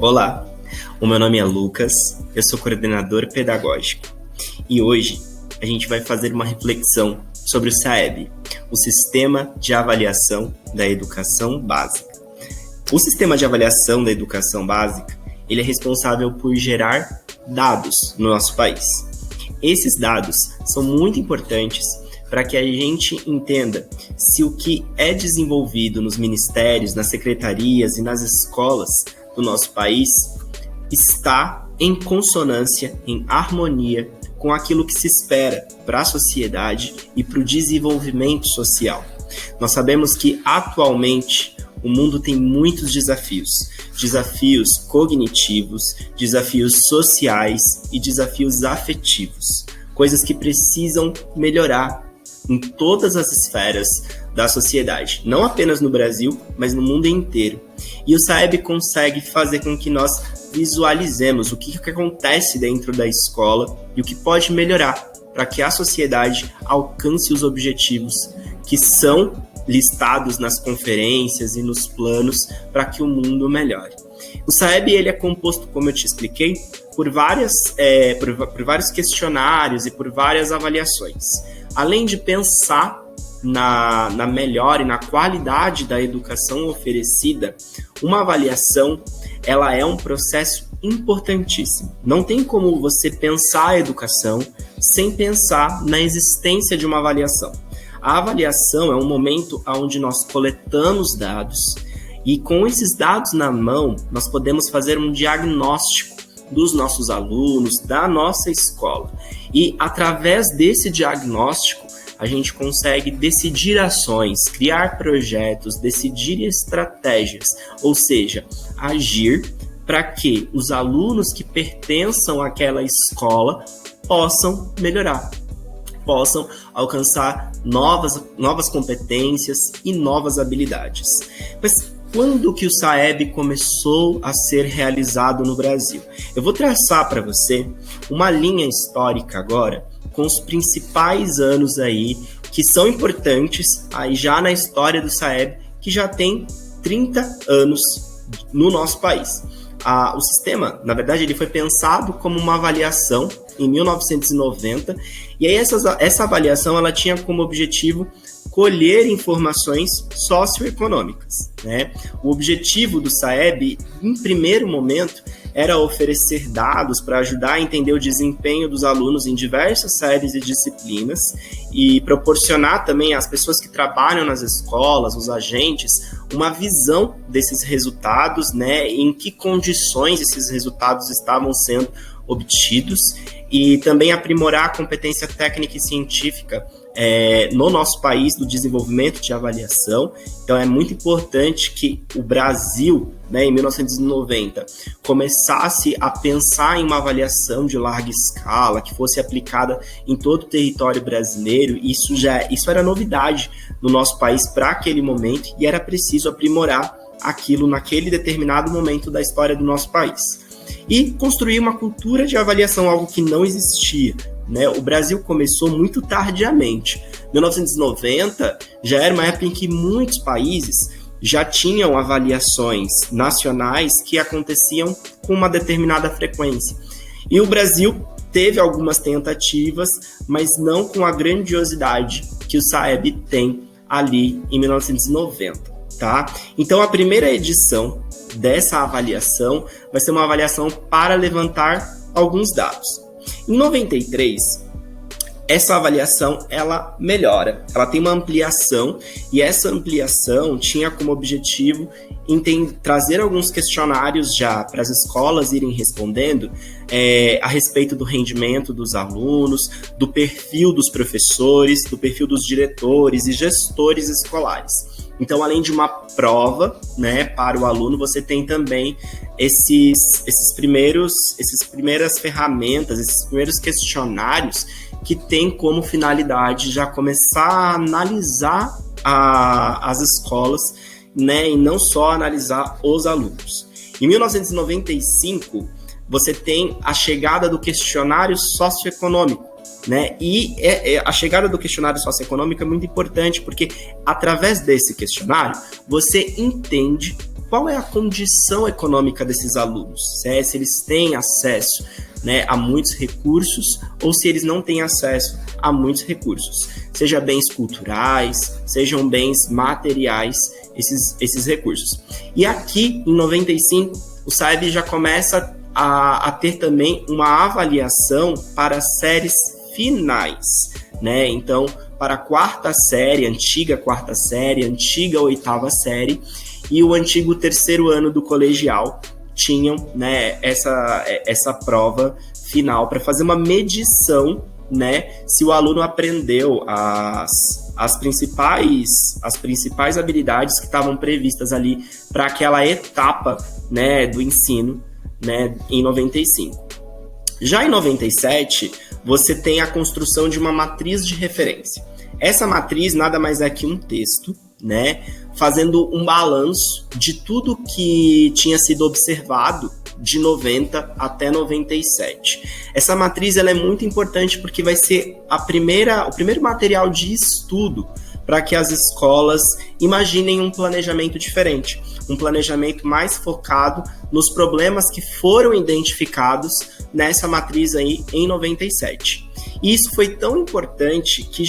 Olá, o meu nome é Lucas, eu sou coordenador pedagógico e hoje a gente vai fazer uma reflexão sobre o SAEB, o Sistema de Avaliação da Educação Básica. O Sistema de Avaliação da Educação Básica, ele é responsável por gerar dados no nosso país. Esses dados são muito importantes para que a gente entenda se o que é desenvolvido nos ministérios, nas secretarias e nas escolas do nosso país está em consonância, em harmonia com aquilo que se espera para a sociedade e para o desenvolvimento social. Nós sabemos que atualmente o mundo tem muitos desafios cognitivos, desafios sociais e desafios afetivos, coisas que precisam melhorar em todas as esferas da sociedade, não apenas no Brasil, mas no mundo inteiro. E o SAEB consegue fazer com que nós visualizemos o que acontece dentro da escola e o que pode melhorar para que a sociedade alcance os objetivos que são listados nas conferências e nos planos para que o mundo melhore. O SAEB ele é composto, como eu te expliquei, por vários questionários e por várias avaliações. Além de pensar na melhora e na qualidade da educação oferecida, uma avaliação ela é um processo importantíssimo. Não tem como você pensar a educação sem pensar na existência de uma avaliação. A avaliação é um momento onde nós coletamos dados e com esses dados na mão, nós podemos fazer um diagnóstico dos nossos alunos, da nossa escola. E através desse diagnóstico, a gente consegue decidir ações, criar projetos, decidir estratégias, ou seja, agir para que os alunos que pertençam àquela escola possam melhorar, possam alcançar novas competências e novas habilidades. Mas quando que o SAEB começou a ser realizado no Brasil? Eu vou traçar para você uma linha histórica agora com os principais anos aí que são importantes aí já na história do SAEB, que já tem 30 anos no nosso país. O sistema, na verdade, ele foi pensado como uma avaliação em 1990, e aí essa avaliação ela tinha como objetivo colher informações socioeconômicas, né? O objetivo do SAEB, em primeiro momento, era oferecer dados para ajudar a entender o desempenho dos alunos em diversas séries e disciplinas e proporcionar também às pessoas que trabalham nas escolas, os agentes, uma visão desses resultados, né? Em que condições esses resultados estavam sendo obtidos e também aprimorar a competência técnica e científica no nosso país do desenvolvimento de avaliação. Então é muito importante que o Brasil, né, em 1990, começasse a pensar em uma avaliação de larga escala, que fosse aplicada em todo o território brasileiro. Isso era novidade no nosso país para aquele momento e era preciso aprimorar aquilo naquele determinado momento da história do nosso país. E construir uma cultura de avaliação, algo que não existia, né? O Brasil começou muito tardiamente. 1990 já era uma época em que muitos países já tinham avaliações nacionais que aconteciam com uma determinada frequência. E o Brasil teve algumas tentativas, mas não com a grandiosidade que o SAEB tem ali em 1990, tá? Então a primeira edição dessa avaliação vai ser uma avaliação para levantar alguns dados. Em 93, essa avaliação ela melhora, ela tem uma ampliação e essa ampliação tinha como objetivo trazer alguns questionários já para as escolas irem respondendo a respeito do rendimento dos alunos, do perfil dos professores, do perfil dos diretores e gestores escolares. Então, além de uma prova, né, para o aluno, você tem também esses primeiras ferramentas, esses primeiros questionários que tem como finalidade já começar a analisar as escolas, né, e não só analisar os alunos. Em 1995, você tem a chegada do questionário socioeconômico, né? E a chegada do questionário socioeconômico é muito importante, porque através desse questionário, você entende qual é a condição econômica desses alunos, se eles têm acesso, né, a muitos recursos ou se eles não têm acesso a muitos recursos, seja bens culturais, sejam bens materiais, esses recursos. E aqui, em 95, o SAEB já começa a ter também uma avaliação para séries finais, né? Então, para a quarta série, antiga quarta série, antiga oitava série e o antigo terceiro ano do colegial tinham, né, essa prova final para fazer uma medição, né, se o aluno aprendeu as principais habilidades que estavam previstas ali para aquela etapa, né, do ensino, né, em 95. Já em 97, você tem a construção de uma matriz de referência. Essa matriz nada mais é que um texto, né, fazendo um balanço de tudo que tinha sido observado de 90 até 97. Essa matriz ela é muito importante porque vai ser o primeiro material de estudo para que as escolas imaginem um planejamento diferente, um planejamento mais focado nos problemas que foram identificados nessa matriz aí em 97. E isso foi tão importante que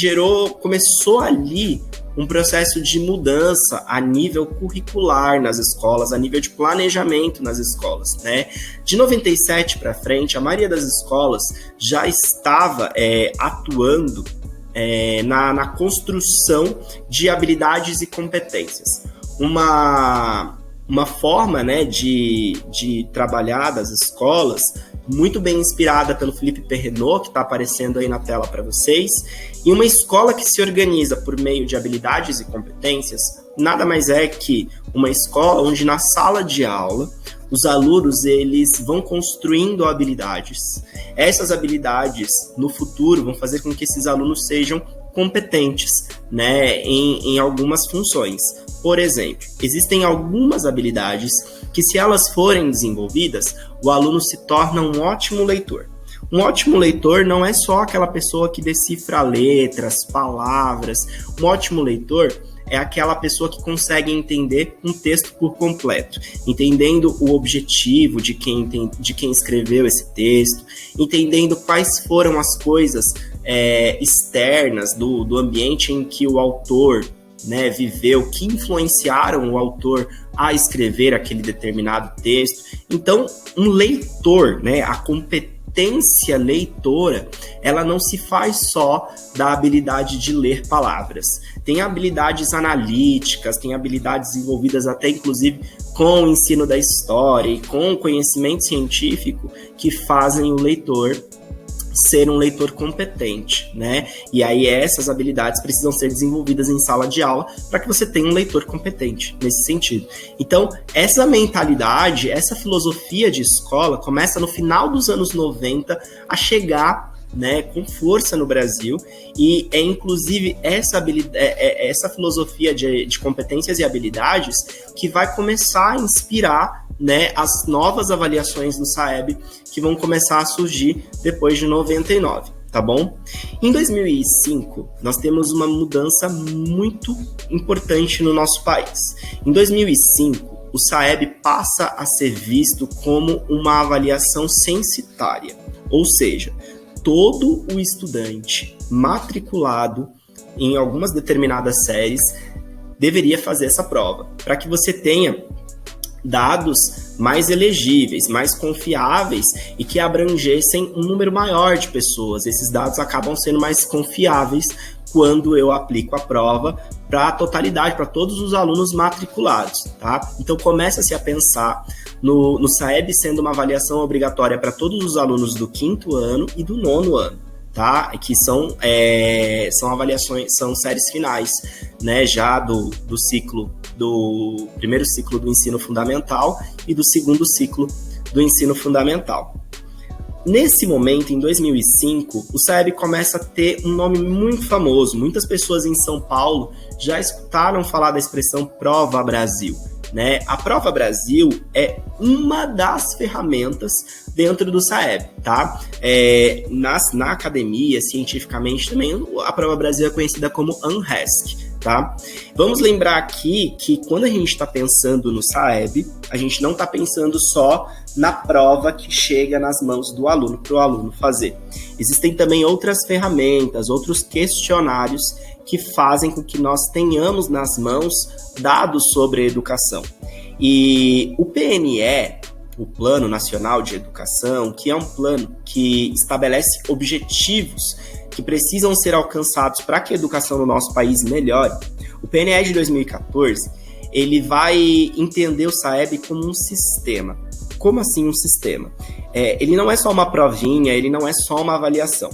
começou ali um processo de mudança a nível curricular nas escolas, a nível de planejamento nas escolas, né? De 97 para frente, a maioria das escolas já estava atuando na construção de habilidades e competências. Uma forma, né, de trabalhar das escolas muito bem inspirada pelo Philippe Perrenot, que está aparecendo aí na tela para vocês, e uma escola que se organiza por meio de habilidades e competências, nada mais é que uma escola onde na sala de aula os alunos eles vão construindo habilidades. Essas habilidades no futuro vão fazer com que esses alunos sejam competentes, né, em algumas funções. Por exemplo, existem algumas habilidades que, se elas forem desenvolvidas, o aluno se torna um ótimo leitor. Um ótimo leitor não é só aquela pessoa que decifra letras, palavras. Um ótimo leitor é aquela pessoa que consegue entender um texto por completo, entendendo o objetivo de quem escreveu esse texto, entendendo quais foram as coisas externas do ambiente em que o autor, né, viveu, que influenciaram o autor a escrever aquele determinado texto. Então, um leitor, né, a competência leitora, ela não se faz só da habilidade de ler palavras. Tem habilidades analíticas, tem habilidades desenvolvidas até, inclusive, com o ensino da história e com o conhecimento científico que fazem o leitor ser um leitor competente, né? E aí essas habilidades precisam ser desenvolvidas em sala de aula para que você tenha um leitor competente nesse sentido. Então, essa mentalidade, essa filosofia de escola começa no final dos anos 90 a chegar, né, com força no Brasil, e é inclusive essa filosofia de competências e habilidades que vai começar a inspirar, né, as novas avaliações do SAEB que vão começar a surgir depois de 99, tá bom? Em 2005, nós temos uma mudança muito importante no nosso país. Em 2005, o SAEB passa a ser visto como uma avaliação censitária, ou seja, todo o estudante matriculado em algumas determinadas séries deveria fazer essa prova, para que você tenha dados mais elegíveis, mais confiáveis e que abrangessem um número maior de pessoas. Esses dados acabam sendo mais confiáveis quando eu aplico a prova para a totalidade, para todos os alunos matriculados, tá? Então começa-se a pensar no SAEB sendo uma avaliação obrigatória para todos os alunos do 5º ano e do 9º ano, tá? Que são avaliações, são séries finais, né? Já do primeiro ciclo do ensino fundamental e do segundo ciclo do ensino fundamental. Nesse momento, em 2005, o SAEB começa a ter um nome muito famoso. Muitas pessoas em São Paulo já escutaram falar da expressão Prova Brasil, né? A Prova Brasil é uma das ferramentas dentro do SAEB, tá? Na academia, cientificamente também, a Prova Brasil é conhecida como ANRESC, tá? Vamos lembrar aqui que quando a gente está pensando no SAEB, a gente não está pensando só na prova que chega nas mãos do aluno para o aluno fazer. Existem também outras ferramentas, outros questionários que fazem com que nós tenhamos nas mãos dados sobre a educação. E o PNE, o Plano Nacional de Educação, que é um plano que estabelece objetivos que precisam ser alcançados para que a educação no nosso país melhore, o PNE de 2014, ele vai entender o SAEB como um sistema. Como assim um sistema? Ele não é só uma provinha, ele não é só uma avaliação.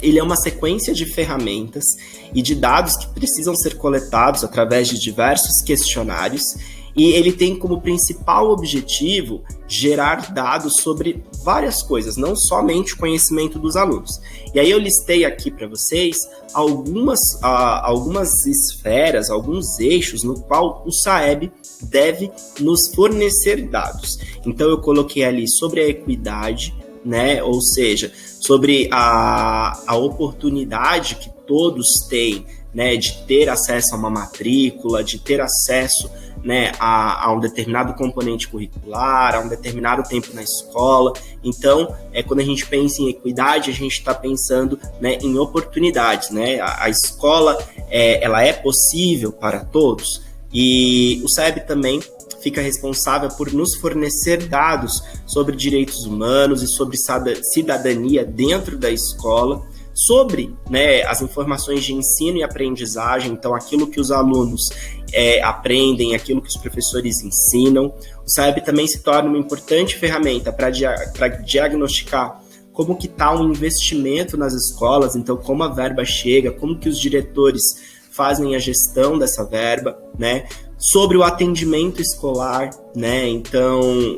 Ele é uma sequência de ferramentas e de dados que precisam ser coletados através de diversos questionários, e ele tem como principal objetivo gerar dados sobre várias coisas, não somente o conhecimento dos alunos. E aí eu listei aqui para vocês algumas esferas, alguns eixos no qual o SAEB deve nos fornecer dados. Então eu coloquei ali sobre a equidade, né? Ou seja, sobre a oportunidade que todos têm, né, de ter acesso a uma matrícula, de ter acesso, né, a um determinado componente curricular, a um determinado tempo na escola. Então, quando a gente pensa em equidade, a gente está pensando, né, em oportunidades, né? A escola, ela é possível para todos, e o SAEB também fica responsável por nos fornecer dados sobre direitos humanos e sobre cidadania dentro da escola, sobre, né, as informações de ensino e aprendizagem, então aquilo que os alunos aprendem, aquilo que os professores ensinam. O SAEB também se torna uma importante ferramenta para diagnosticar como que está o investimento nas escolas, então como a verba chega, como que os diretores fazem a gestão dessa verba, né? Sobre o atendimento escolar, né? Então,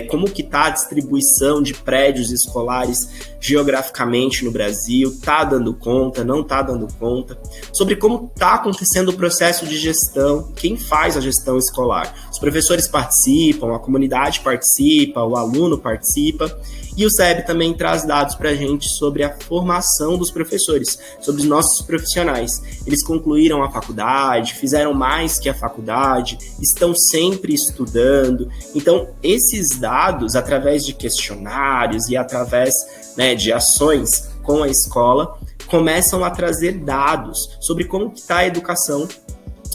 como que está a distribuição de prédios escolares geograficamente no Brasil, está dando conta, não está dando conta, sobre como está acontecendo o processo de gestão, quem faz a gestão escolar. Os professores participam, a comunidade participa, o aluno participa, e o SAEB também traz dados para a gente sobre a formação dos professores, sobre os nossos profissionais. Eles concluíram a faculdade, fizeram mais que a faculdade, estão sempre estudando. Então, esses dados, através de questionários e através, né, de ações com a escola, começam a trazer dados sobre como está a educação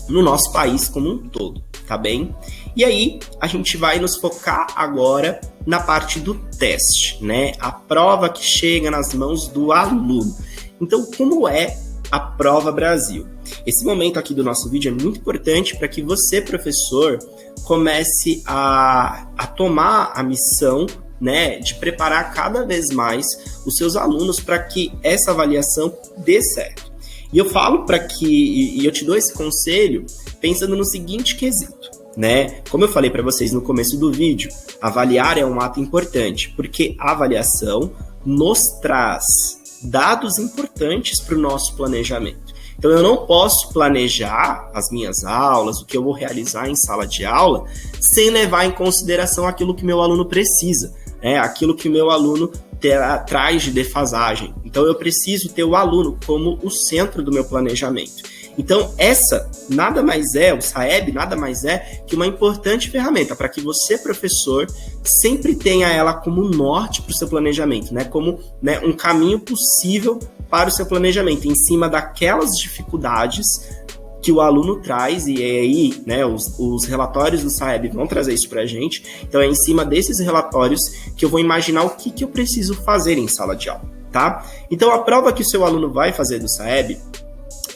no nosso país como um todo, tá bem? E aí, a gente vai nos focar agora na parte do teste, né? A prova que chega nas mãos do aluno. Então, como é a Prova Brasil? Esse momento aqui do nosso vídeo é muito importante para que você, professor, comece a tomar a missão, né, de preparar cada vez mais os seus alunos para que essa avaliação dê certo. E eu falo e eu te dou esse conselho pensando no seguinte quesito, né? Como eu falei para vocês no começo do vídeo, avaliar é um ato importante, porque a avaliação nos traz dados importantes para o nosso planejamento. Então, eu não posso planejar as minhas aulas, o que eu vou realizar em sala de aula, sem levar em consideração aquilo que meu aluno precisa, né? Aquilo que o meu aluno traz de defasagem. Então, eu preciso ter o aluno como o centro do meu planejamento. Então, o SAEB nada mais é que uma importante ferramenta para que você, professor, sempre tenha ela como norte para o seu planejamento, né? Como, né, um caminho possível para o seu planejamento, em cima daquelas dificuldades que o aluno traz, e aí, né, os relatórios do SAEB vão trazer isso para a gente. Então, é em cima desses relatórios que eu vou imaginar o que eu preciso fazer em sala de aula, tá? Então, a prova que o seu aluno vai fazer do SAEB,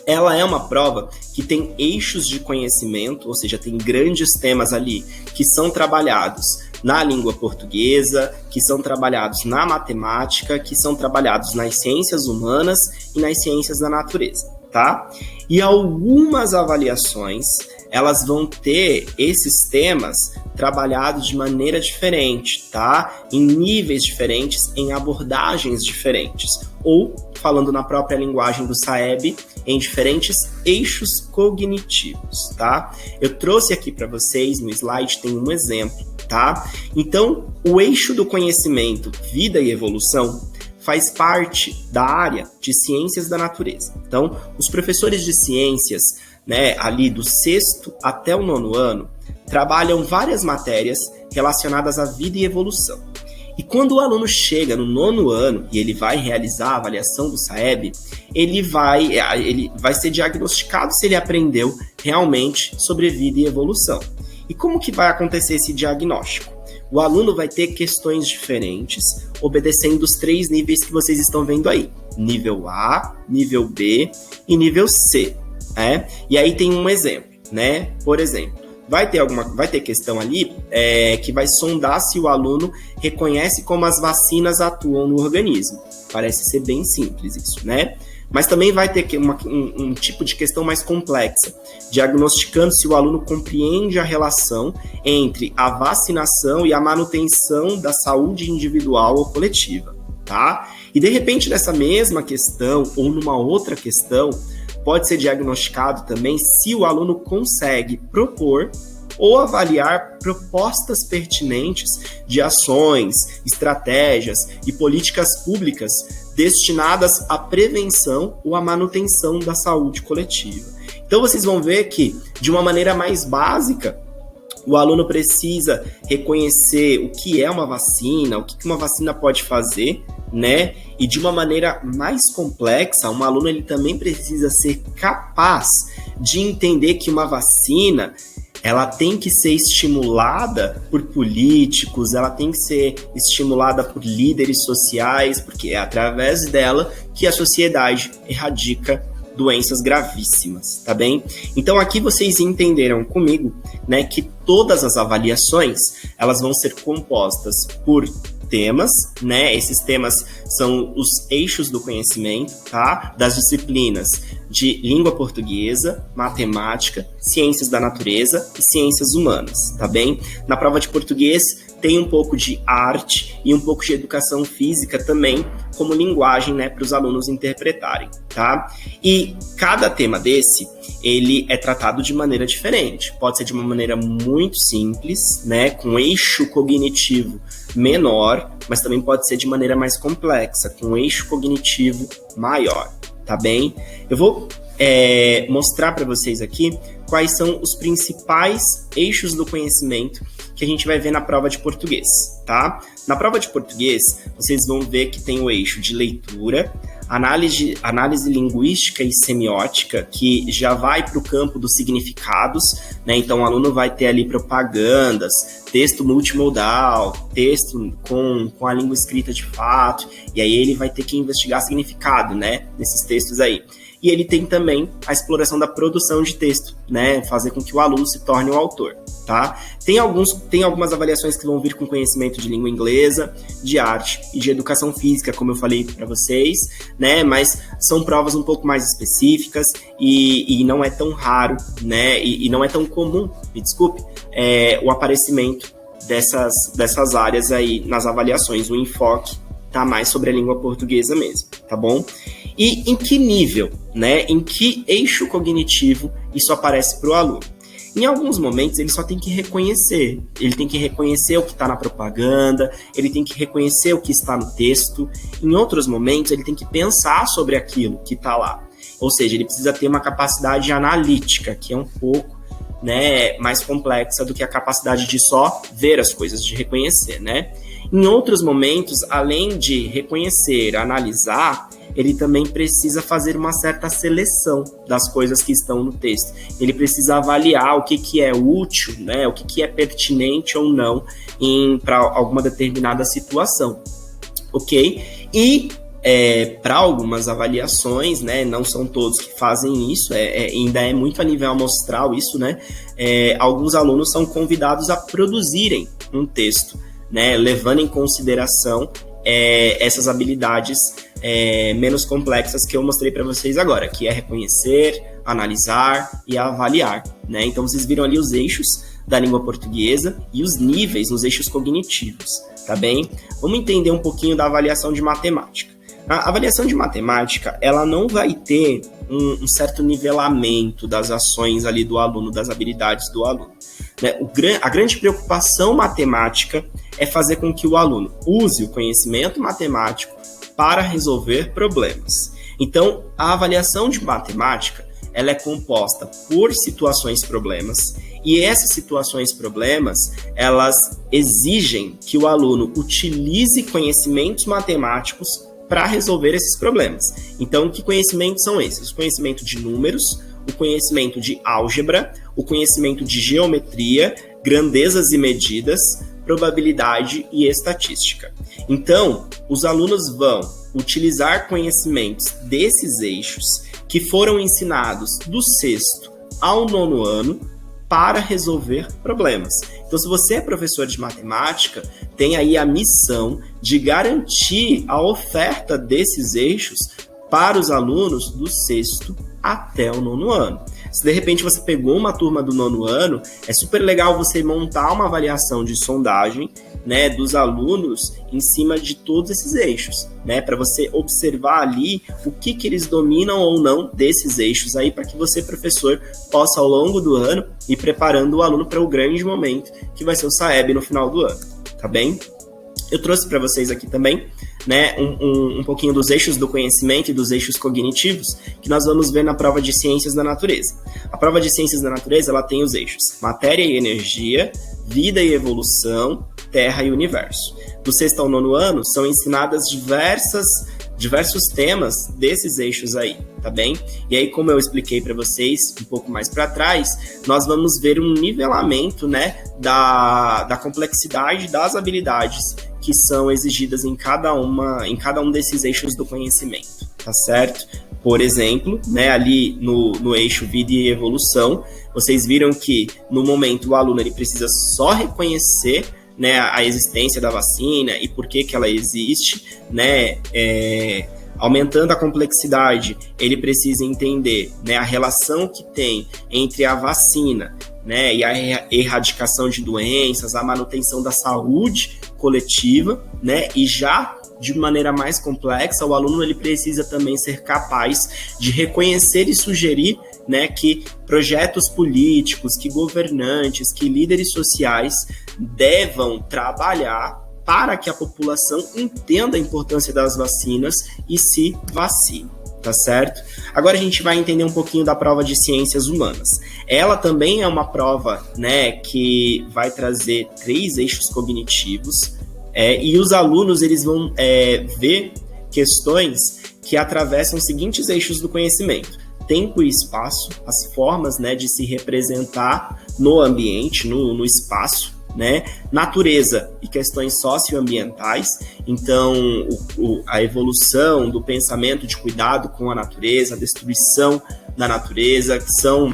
ela é uma prova que tem eixos de conhecimento, ou seja, tem grandes temas ali que são trabalhados na língua portuguesa, que são trabalhados na matemática, que são trabalhados nas ciências humanas e nas ciências da natureza, tá? E algumas avaliações, elas vão ter esses temas trabalhados de maneira diferente, tá? Em níveis diferentes, em abordagens diferentes. Ou, falando na própria linguagem do SAEB, em diferentes eixos cognitivos, tá? Eu trouxe aqui para vocês, no slide tem um exemplo, tá? Então, o eixo do conhecimento, vida e evolução, faz parte da área de ciências da natureza. Então, os professores de ciências, né, ali do 6º até o 9º ano, trabalham várias matérias relacionadas à vida e evolução. E quando o aluno chega no 9º ano e ele vai realizar a avaliação do SAEB, ele vai ser diagnosticado se ele aprendeu realmente sobre vida e evolução. E como que vai acontecer esse diagnóstico? O aluno vai ter questões diferentes, obedecendo os 3 níveis que vocês estão vendo aí. Nível A, nível B e nível C. Né? E aí tem um exemplo, né? Por exemplo, vai ter questão ali que vai sondar se o aluno reconhece como as vacinas atuam no organismo. Parece ser bem simples isso, né? Mas também vai ter um tipo de questão mais complexa, diagnosticando se o aluno compreende a relação entre a vacinação e a manutenção da saúde individual ou coletiva, tá? E de repente nessa mesma questão ou numa outra questão, pode ser diagnosticado também se o aluno consegue propor ou avaliar propostas pertinentes de ações, estratégias e políticas públicas destinadas à prevenção ou à manutenção da saúde coletiva. Então vocês vão ver que, de uma maneira mais básica, o aluno precisa reconhecer o que é uma vacina, o que uma vacina pode fazer, né? E de uma maneira mais complexa, um aluno ele também precisa ser capaz de entender que uma vacina ela tem que ser estimulada por políticos, ela tem que ser estimulada por líderes sociais, porque é através dela que a sociedade erradica doenças gravíssimas, tá bem? Então aqui vocês entenderam comigo, né, que todas as avaliações, elas vão ser compostas por temas, né? Esses temas são os eixos do conhecimento, tá? Das disciplinas de língua portuguesa, matemática, ciências da natureza e ciências humanas, tá bem? Na prova de português tem um pouco de arte e um pouco de educação física também, como linguagem, né, para os alunos interpretarem, tá? E cada tema desse, ele é tratado de maneira diferente. Pode ser de uma maneira muito simples, né, com eixo cognitivo menor, mas também pode ser de maneira mais complexa, com eixo cognitivo maior, tá bem? Eu vou mostrar para vocês aqui quais são os principais eixos do conhecimento que a gente vai ver na prova de português, tá? Na prova de português, vocês vão ver que tem o eixo de leitura, análise linguística e semiótica, que já vai para o campo dos significados, né? Então o aluno vai ter ali propagandas, texto multimodal, texto com a língua escrita de fato, e aí ele vai ter que investigar significado, né, nesses textos aí. E ele tem também a exploração da produção de texto, né? Fazer com que o aluno se torne um autor, tá? Tem algumas avaliações que vão vir com conhecimento de língua inglesa, de arte e de educação física, como eu falei para vocês, né? Mas são provas um pouco mais específicas e não é tão raro, né? E não é tão comum, me desculpe, o aparecimento dessas áreas aí nas avaliações. O enfoque tá mais sobre a língua portuguesa mesmo, tá bom? E em que nível, né? Em que eixo cognitivo isso aparece para o aluno? Em alguns momentos ele só tem que reconhecer. Ele tem que reconhecer o que está na propaganda, ele tem que reconhecer o que está no texto. Em outros momentos ele tem que pensar sobre aquilo que está lá. Ou seja, ele precisa ter uma capacidade analítica, que é um pouco, né, mais complexa do que a capacidade de só ver as coisas, de reconhecer, né? Em outros momentos, além de reconhecer, analisar, ele também precisa fazer uma certa seleção das coisas que estão no texto. Ele precisa avaliar o que é útil, né, o que é pertinente ou não para alguma determinada situação, ok? E para algumas avaliações, né, não são todos que fazem isso, ainda é muito a nível amostral isso, né? Alguns alunos são convidados a produzirem um texto, né, levando em consideração essas habilidades menos complexas que eu mostrei para vocês agora, que é reconhecer, analisar e avaliar, né? Então vocês viram ali os eixos da língua portuguesa e os níveis nos eixos cognitivos, tá bem? Vamos entender um pouquinho da avaliação de matemática. A avaliação de matemática, ela não vai ter um certo nivelamento das ações ali do aluno, das habilidades do aluno. Né? A grande preocupação matemática é fazer com que o aluno use o conhecimento matemático para resolver problemas. Então, a avaliação de matemática, ela é composta por situações-problemas, e essas situações-problemas, elas exigem que o aluno utilize conhecimentos matemáticos para resolver esses problemas. Então, que conhecimentos são esses? O conhecimento de números, o conhecimento de álgebra, o conhecimento de geometria, grandezas e medidas, probabilidade e estatística. Então, os alunos vão utilizar conhecimentos desses eixos que foram ensinados do 6º ao 9º ano para resolver problemas. Então, se você é professor de matemática, tem aí a missão de garantir a oferta desses eixos para os alunos do 6º até o 9º ano. Se de repente você pegou uma turma do 9º ano, é super legal você montar uma avaliação de sondagem, né, dos alunos em cima de todos esses eixos, né, para você observar ali o que eles dominam ou não desses eixos aí, para que você, professor, possa ao longo do ano ir preparando o aluno para o grande momento que vai ser o SAEB no final do ano, tá bem? Eu trouxe para vocês aqui também, né, um pouquinho dos eixos do conhecimento e dos eixos cognitivos que nós vamos ver na prova de Ciências da Natureza. A prova de Ciências da Natureza, ela tem os eixos matéria e energia, vida e evolução, terra e universo. Do 6º ao 9º ano são ensinadas diversos temas desses eixos aí, tá bem? E aí, como eu expliquei para vocês um pouco mais para trás, nós vamos ver um nivelamento, né, da complexidade das habilidades que são exigidas em cada um desses eixos do conhecimento, tá certo? Por exemplo, né, ali no eixo vida e evolução, vocês viram que no momento o aluno ele precisa só reconhecer, né, a existência da vacina e por que ela existe, né, aumentando a complexidade, ele precisa entender, né, a relação que tem entre a vacina, né, e a erradicação de doenças, a manutenção da saúde coletiva, né, e já de maneira mais complexa, o aluno ele precisa também ser capaz de reconhecer e sugerir, né, que projetos políticos, que governantes, que líderes sociais devam trabalhar para que a população entenda a importância das vacinas e se vacine, tá certo? Agora a gente vai entender um pouquinho da prova de Ciências Humanas. Ela também é uma prova, né, que vai trazer 3 eixos cognitivos, e os alunos eles vão ver questões que atravessam os seguintes eixos do conhecimento: tempo e espaço, as formas, né, de se representar no ambiente, no espaço, né, natureza e questões socioambientais. Então, a evolução do pensamento de cuidado com a natureza, a destruição da natureza, que são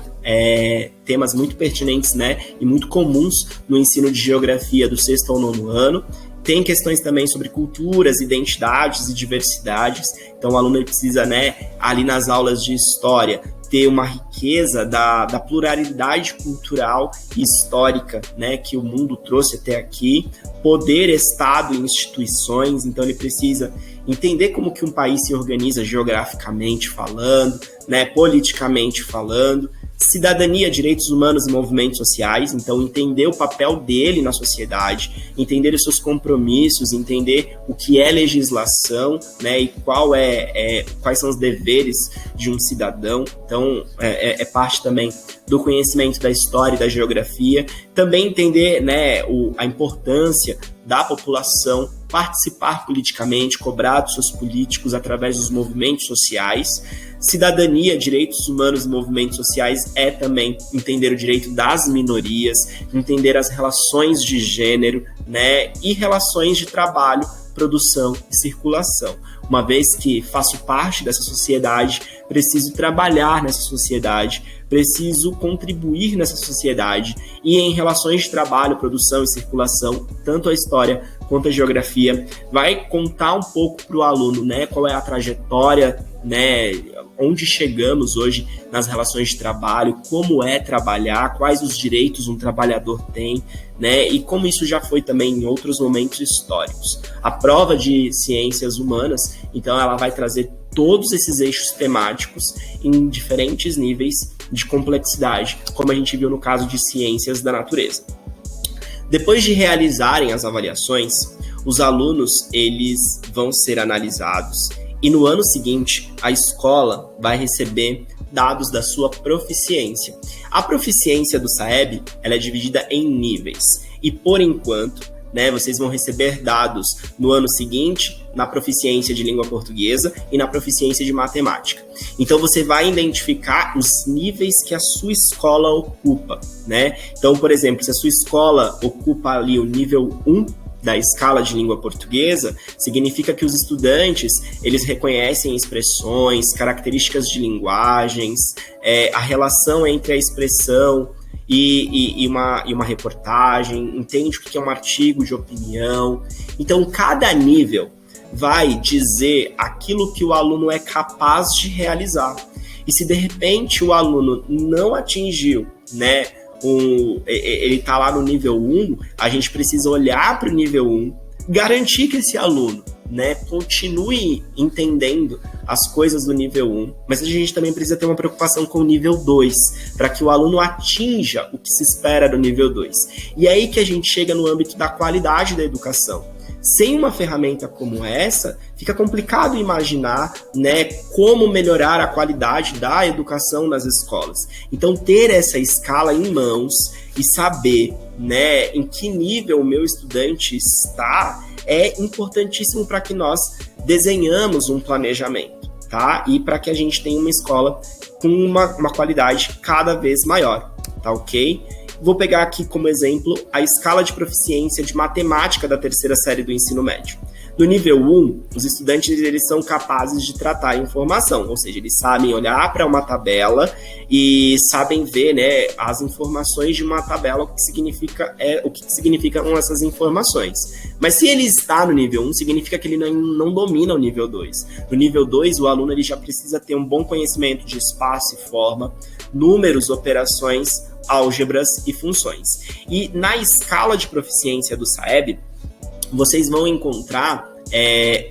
temas muito pertinentes, né, e muito comuns no ensino de geografia do 6º ao 9º ano. Tem questões também sobre culturas, identidades e diversidades. Então, o aluno ele precisa, né, ali nas aulas de história, ter uma riqueza da pluralidade cultural e histórica, né, que o mundo trouxe até aqui. Poder, Estado e instituições. Então, ele precisa entender como que um país se organiza geograficamente falando, né, politicamente falando. Cidadania, direitos humanos e movimentos sociais, então entender o papel dele na sociedade, entender os seus compromissos, entender o que é legislação, né, e quais são os deveres de um cidadão. Então, é parte também do conhecimento da história e da geografia. Também entender, né, a importância da população participar politicamente, cobrar dos seus políticos através dos movimentos sociais. Cidadania, direitos humanos e movimentos sociais é também entender o direito das minorias, entender as relações de gênero, né, e relações de trabalho, produção e circulação. Uma vez que faço parte dessa sociedade, preciso trabalhar nessa sociedade, preciso contribuir nessa sociedade. E em relações de trabalho, produção e circulação, tanto a história quanto a geografia vai contar um pouco para o aluno, né, qual é a trajetória, né, onde chegamos hoje nas relações de trabalho, como é trabalhar, quais os direitos um trabalhador tem, né? E como isso já foi também em outros momentos históricos. A prova de ciências humanas, então, ela vai trazer todos esses eixos temáticos em diferentes níveis de complexidade, como a gente viu no caso de ciências da natureza. Depois de realizarem as avaliações, os alunos eles vão ser analisados e no ano seguinte a escola vai receber dados da sua proficiência. A proficiência do SAEB ela é dividida em níveis e por enquanto, né, vocês vão receber dados no ano seguinte na proficiência de língua portuguesa e na proficiência de matemática. Então você vai identificar os níveis que a sua escola ocupa, né? Então, por exemplo, se a sua escola ocupa ali o nível 1 da escala de língua portuguesa, significa que os estudantes, eles reconhecem expressões, características de linguagens, a relação entre a expressão e uma reportagem, entende o que é um artigo de opinião. Então, cada nível vai dizer aquilo que o aluno é capaz de realizar. E se, de repente, o aluno não atingiu, né, ele está lá no nível 1, a gente precisa olhar para o nível 1, garantir que esse aluno, né, continue entendendo as coisas do nível 1, mas a gente também precisa ter uma preocupação com o nível 2, para que o aluno atinja o que se espera do nível 2. E é aí que a gente chega no âmbito da qualidade da educação. Sem uma ferramenta como essa, fica complicado imaginar, né, como melhorar a qualidade da educação nas escolas. Então, ter essa escala em mãos e saber, né, em que nível o meu estudante está é importantíssimo para que nós desenhamos um planejamento, tá? E para que a gente tenha uma escola com uma qualidade cada vez maior, tá ok? Vou pegar aqui como exemplo a escala de proficiência de matemática da terceira série do ensino médio. No nível 1, os estudantes eles são capazes de tratar a informação, ou seja, eles sabem olhar para uma tabela e sabem ver, né, as informações de uma tabela, o que significam essas informações. Mas se ele está no nível 1, significa que ele não domina o nível 2. No nível 2, o aluno ele já precisa ter um bom conhecimento de espaço e forma, números, operações, álgebras e funções. E na escala de proficiência do SAEB, vocês vão encontrar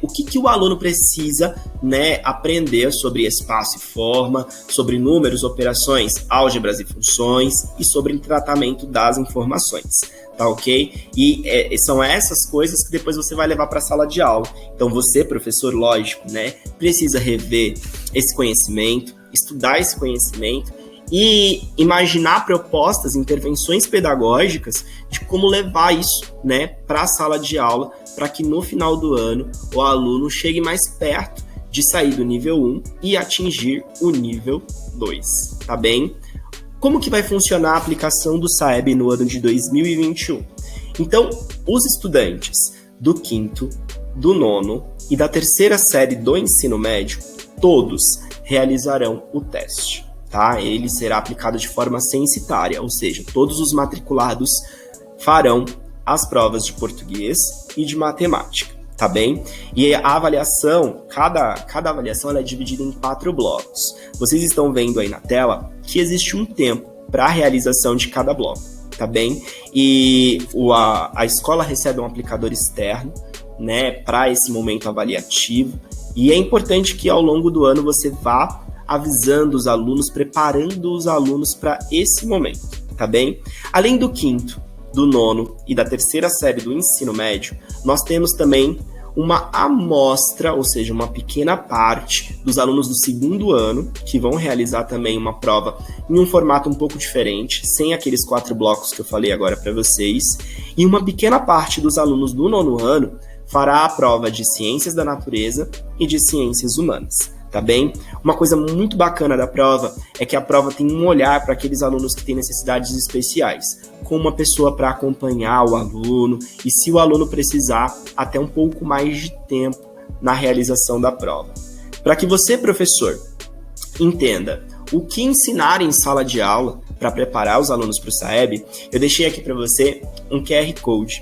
o que o aluno precisa, né, aprender sobre espaço e forma, sobre números, operações, álgebras e funções e sobre o tratamento das informações, tá ok? E são essas coisas que depois você vai levar para a sala de aula. Então você, professor, lógico, né, precisa rever esse conhecimento, estudar esse conhecimento e imaginar propostas, intervenções pedagógicas de como levar isso, né, para a sala de aula, para que no final do ano o aluno chegue mais perto de sair do nível 1 e atingir o nível 2, tá bem? Como que vai funcionar a aplicação do SAEB no ano de 2021? Então, os estudantes do 5º, do 9º e da terceira série do ensino médio, todos realizarão o teste. Tá? Ele será aplicado de forma censitária, ou seja, todos os matriculados farão as provas de português e de matemática, tá bem? E a avaliação, cada avaliação ela é dividida em 4 blocos. Vocês estão vendo aí na tela que existe um tempo para a realização de cada bloco, tá bem? E a escola recebe um aplicador externo, né, para esse momento avaliativo, e é importante que ao longo do ano você vá avisando os alunos, preparando os alunos para esse momento, tá bem? Além do 5º, do 9º e da terceira série do ensino médio, nós temos também uma amostra, ou seja, uma pequena parte dos alunos do 2º ano, que vão realizar também uma prova em um formato um pouco diferente, sem aqueles 4 blocos que eu falei agora para vocês, e uma pequena parte dos alunos do 9º ano fará a prova de ciências da natureza e de ciências humanas. Tá bem? Uma coisa muito bacana da prova é que a prova tem um olhar para aqueles alunos que têm necessidades especiais, com uma pessoa para acompanhar o aluno e, se o aluno precisar, até um pouco mais de tempo na realização da prova. Para que você, professor, entenda o que ensinar em sala de aula para preparar os alunos para o SAEB, eu deixei aqui para você um QR Code.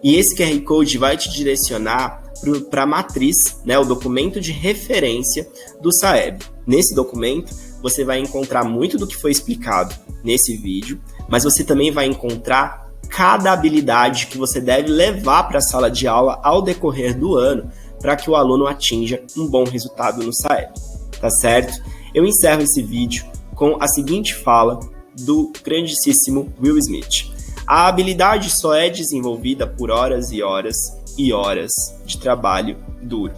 E esse QR Code vai te direcionar para a matriz, né, o documento de referência do SAEB. Nesse documento, você vai encontrar muito do que foi explicado nesse vídeo, mas você também vai encontrar cada habilidade que você deve levar para a sala de aula ao decorrer do ano para que o aluno atinja um bom resultado no SAEB, tá certo? Eu encerro esse vídeo com a seguinte fala do grandíssimo Will Smith. A habilidade só é desenvolvida por horas e horas e horas de trabalho duro.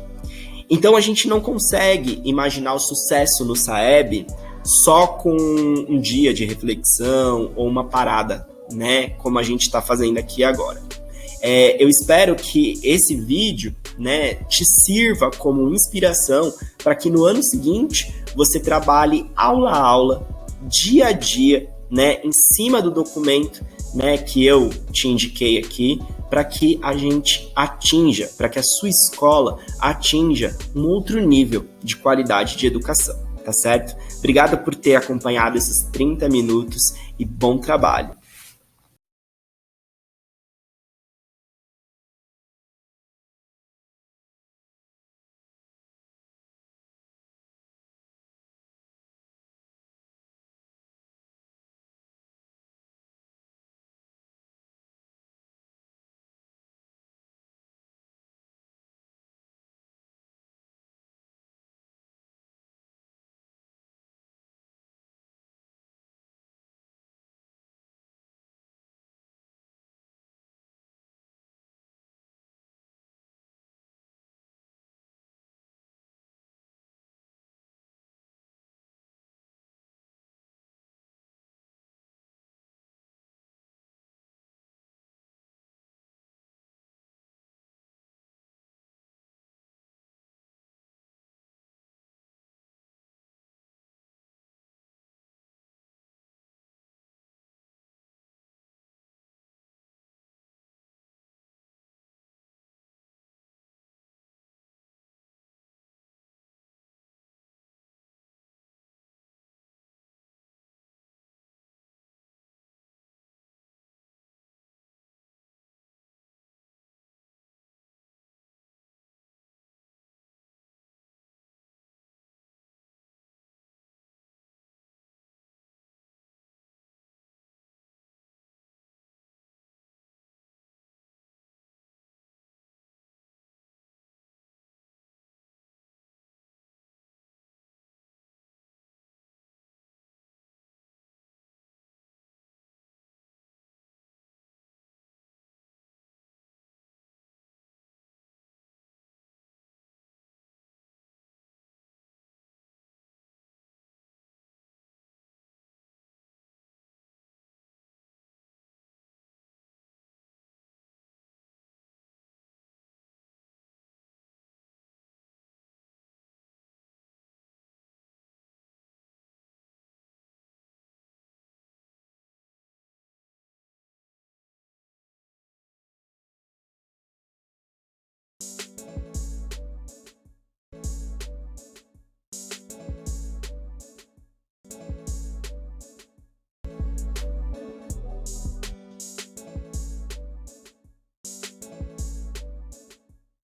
Então a gente não consegue imaginar o sucesso no SAEB só com um dia de reflexão ou uma parada, né, como a gente está fazendo aqui agora. Eu espero que esse vídeo, né, te sirva como inspiração para que no ano seguinte você trabalhe aula a aula, dia a dia, né, em cima do documento, né, que eu te indiquei aqui, para que a gente atinja, para que a sua escola atinja um outro nível de qualidade de educação, tá certo? Obrigado por ter acompanhado esses 30 minutos e bom trabalho!